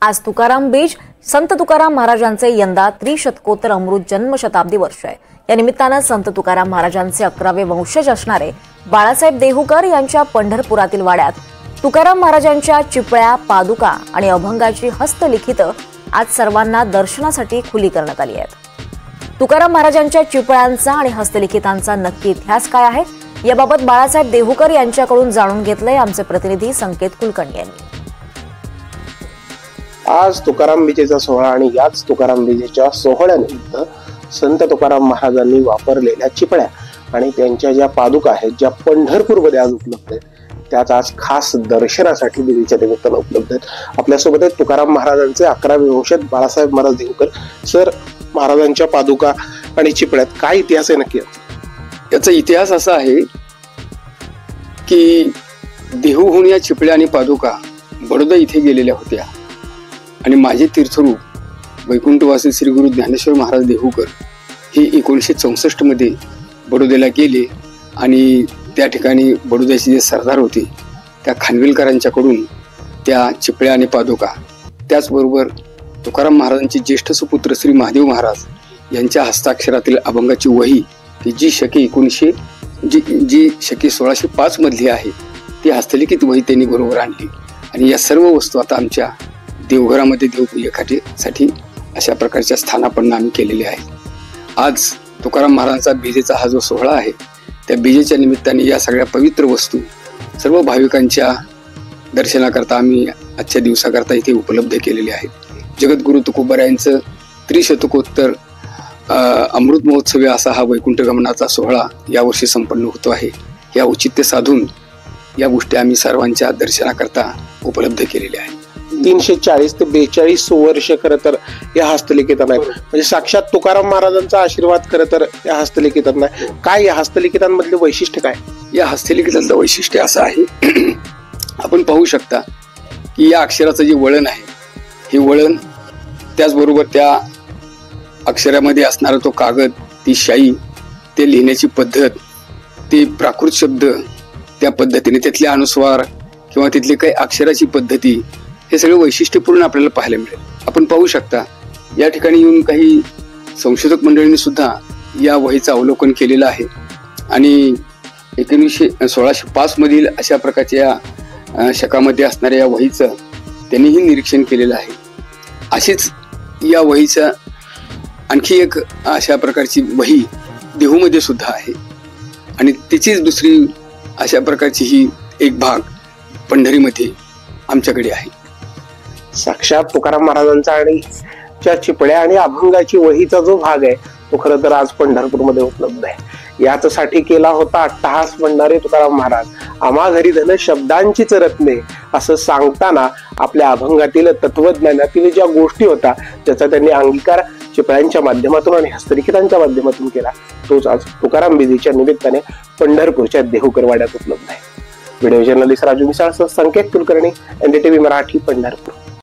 आज तुकाराम बीज संत तुकाराम महाराजांचे यंदा त्रिशतकोत्तर अमृत जन्मशताब्दी वर्ष आहे। या निमित्तानं संत तुकाराम महाराजांचे 11वे वंशज असणारे बाळासाहेब देहूकर यांच्या पंढरपुरातील वाड्यात तुकाराम महाराजांच्या चिपळ्या, पादुका आणि अभंगाची हस्तलिखित आज सर्वांना दर्शनासाठी खुली करण्यात आली आहेत। तुकाराम महाराजांच्या चिपळ्यांचा आणि हस्तलिखितांचा नक्की इतिहास काय आहे याबाबत बाळासाहेब देहूकर यांच्याकडून जाणून घेतलंय आमचे प्रतिनिधी संकेत कुलकर्णी यांनी। आज तुकाराम बीजेचा सोहळा आणि याच तुकाराम बीजेच्या सोहळ्यानिमित्त संत तुकाराम महाराजांनी वापरलेल्या चिपळ्या आणि त्यांच्या ज्या पादुका आहेत, ज्या पंढरपूरमध्ये आज उपलब्ध आहेत, त्याच आज खास दर्शनासाठी बीजेच्या निमित्तानं उपलब्ध आहेत। आपल्यासोबत आहेत तुकाराम महाराजांचे 11वे वंशज बाळासाहेब महाराज देहूकर। सर, महाराजांच्या पादुका आणि चिपळ्यात काय इतिहास आहे नक्की? याचा इतिहास असा आहे की देहूहून या चिपळ्या आणि पादुका बडोदा इथे गेलेल्या होत्या आणि माझे तीर्थरूप वैकुंठवासी श्री गुरु ज्ञानेश्वर महाराज देहूकर हे 1964 मध्ये बडोद्याला गेले आणि त्या ठिकाणी बडोद्याचे जे सरदार होते त्या खानविलकरांच्याकडून त्या चिपळ्या आणि पादुका, त्याचबरोबर तुकाराम महाराजांचे ज्येष्ठ सुपुत्र श्री महादेव महाराज यांच्या हस्ताक्षरातील अभंगाची वही की जी शके 1605 मधली आहे ती हस्तलिखित वही त्यांनी बरोबर आणली आणि या सर्व वस्तू आता आमच्या देवघरामध्ये देवपूजेसाठी अशा प्रकारच्या स्थानापन्न आम्ही केलेले आहे। आज तुकाराम महाराजांचा बीजेचा हा जो सोहळा आहे त्या बीजेच्या निमित्ताने या सगळ्या पवित्र वस्तू सर्व भाविकांच्या दर्शनाकरता आम्ही आजच्या दिवसाकरता इथे उपलब्ध केलेले आहेत। जगद्गुरु तुकोबारायांचं त्रिशतकोत्तर अमृत महोत्सवी असा हा वैकुंठ गमनाचा सोहळा यावर्षी संपन्न होतो आहे। या औचित्य साधून या गोष्टी आम्ही सर्वांच्या दर्शनाकरता उपलब्ध केलेल्या आहेत। 340 ते 42 वर्ष खरं तर या हस्तलिखितांना म्हणजे साक्षात तुकाराम महाराजांचा आशीर्वाद खरं तर या हस्तलिखितांना। काय या हस्तलिखितांमधले वैशिष्ट्य काय? या हस्तलिखितातलं वैशिष्ट्य असं आहे आपण पाहू शकता की या अक्षराचं जे वळण आहे हे वळण, त्याचबरोबर त्या अक्षरामध्ये असणारा तो कागद, ती शाई, ते लिहिण्याची पद्धत, ते प्राकृत शब्द, त्या पद्धतीने त्यातले अनुस्वार किंवा तिथली काही अक्षराची पद्धती हे सगळं वैशिष्ट्यपूर्ण आपल्याला पाहायला मिळेल। आपण पाहू शकता या ठिकाणी येऊन काही संशोधक मंडळींनी सुद्धा या वहीचं अवलोकन केलेलं आहे आणि 1605 मधील अशा प्रकारच्या शकामध्ये असणाऱ्या या वहीचं त्यांनीही निरीक्षण केलेलं आहे। अशीच या वहीचं आणखी एक अशा प्रकारची वही देहूमध्ये सुद्धा आहे आणि तिचीच दुसरी अशा प्रकारची ही एक भाग पंढरीमध्ये आमच्याकडे आहे। साक्षात तुकाराम महाराजांचा आणि चिपळ्या आणि अभंगाची वहीचा जो भाग आहे तो खरं तर आज पंढरपूरमध्ये उपलब्ध आहे। याचसाठी केला होता अट्टहास म्हणणारे तुकाराम महाराज, आम्हा घरी धन शब्दांचीच रत्ने असं सांगताना आपल्या अभंगातील तत्वज्ञानातील ज्या गोष्टी होत्या त्याचा त्यांनी अंगीकार चिपळ्यांच्या माध्यमातून आणि हस्तलिखितांच्या माध्यमातून केला, तोच आज तुकाराम बीजेच्या निमित्ताने पंढरपूरच्या देहूकर वाड्यात उपलब्ध आहे। व्हिडिओ जर्नलिस्ट राजू मिसाळ, संकेत कुलकर्णी, NDTV मराठी, पंढरपूर।